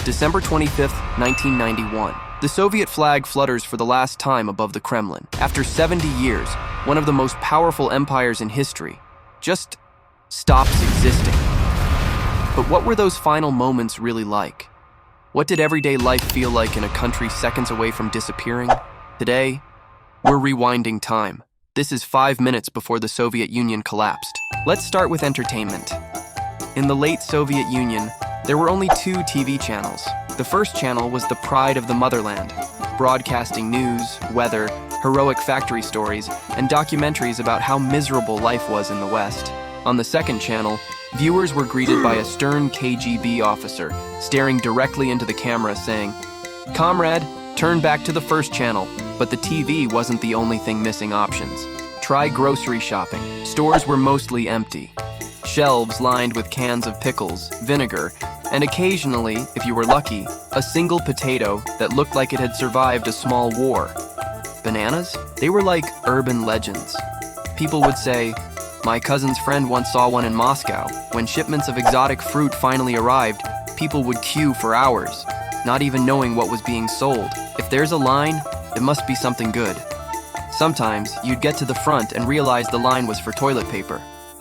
December 25th, 1991. The Soviet flag flutters for the last time above the Kremlin. After 70 years, one of the most powerful empires in history just stops existing. But what were those final moments really like? What did everyday life feel like in a country seconds away from disappearing? Today, we're rewinding time. This is 5 minutes before the Soviet Union collapsed. Let's start with entertainment. In the late Soviet Union, there were only 2 TV channels. The first channel was the pride of the motherland, broadcasting news, weather, heroic factory stories, and documentaries about how miserable life was in the West. On the second channel, viewers were greeted by a stern KGB officer, staring directly into the camera saying, "Comrade, turn back to the first channel." But the TV wasn't the only thing missing options. Try grocery shopping. Stores were mostly empty. Shelves lined with cans of pickles, vinegar, and occasionally, if you were lucky, a single potato that looked like it had survived a small war. Bananas? They were like urban legends. People would say, "My cousin's friend once saw one in Moscow." When shipments of exotic fruit finally arrived, people would queue for hours, not even knowing what was being sold. If there's a line, it must be something good. Sometimes, you'd get to the front and realize the line was for toilet paper.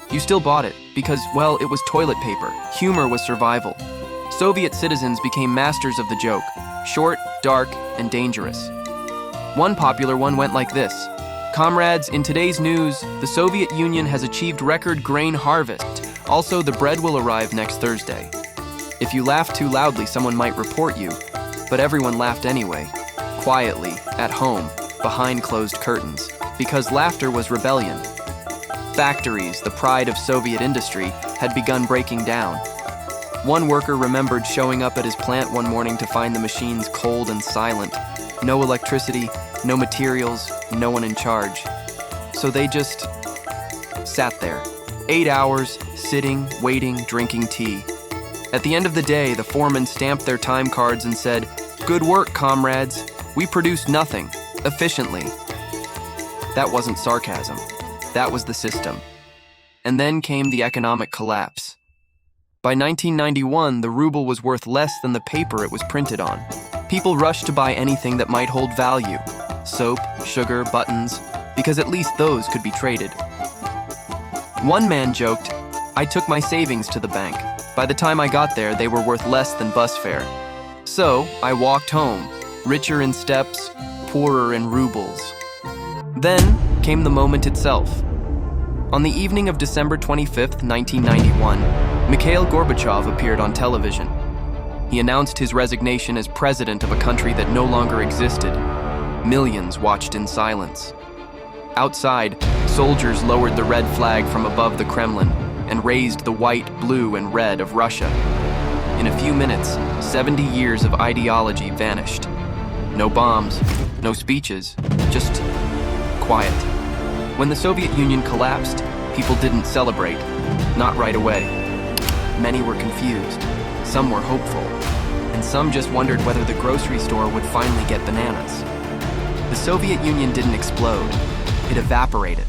You still bought it because, well, it was toilet paper. Humor was survival. Soviet citizens became masters of the joke, short, dark, and dangerous. One popular one went like this: "Comrades, in today's news, the Soviet Union has achieved record grain harvest. Also, the bread will arrive next Thursday." If you laughed too loudly, someone might report you, but everyone laughed anyway, quietly, at home, behind closed curtains, because laughter was rebellion. Factories, the pride of Soviet industry, had begun breaking down. One worker remembered showing up at his plant one morning to find the machines cold and silent. No electricity, no materials, no one in charge. So they just sat there. 8 hours, sitting, waiting, drinking tea. At the end of the day, the foreman stamped their time cards and said, "Good work, comrades. We produced nothing, efficiently." That wasn't sarcasm. That was the system. And then came the economic collapse. By 1991, the ruble was worth less than the paper it was printed on. People rushed to buy anything that might hold value: soap, sugar, buttons, because at least those could be traded. One man joked, "I took my savings to the bank. By the time I got there, they were worth less than bus fare. So I walked home, richer in steps, poorer in rubles." Then came the moment itself. On the evening of December 25th, 1991, Mikhail Gorbachev appeared on television. He announced his resignation as president of a country that no longer existed. Millions watched in silence. Outside, soldiers lowered the red flag from above the Kremlin and raised the white, blue, and red of Russia. In a few minutes, 70 years of ideology vanished. No bombs, no speeches, just quiet. When the Soviet Union collapsed, people didn't celebrate, not right away. Many were confused, some were hopeful, and some just wondered whether the grocery store would finally get bananas. The Soviet Union didn't explode, it evaporated.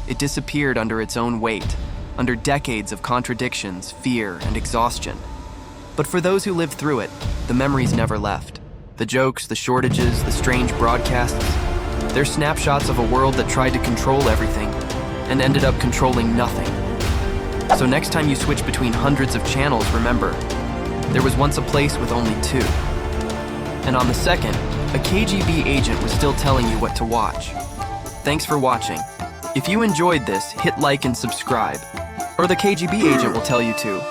It disappeared under its own weight, under decades of contradictions, fear, and exhaustion. But for those who lived through it, the memories never left. The jokes, the shortages, the strange broadcasts, they're snapshots of a world that tried to control everything and ended up controlling nothing. So next time you switch between hundreds of channels, remember, there was once a place with only 2. And on the second, a KGB agent was still telling you what to watch. Thanks for watching. If you enjoyed this, hit like and subscribe, or the KGB agent will tell you to.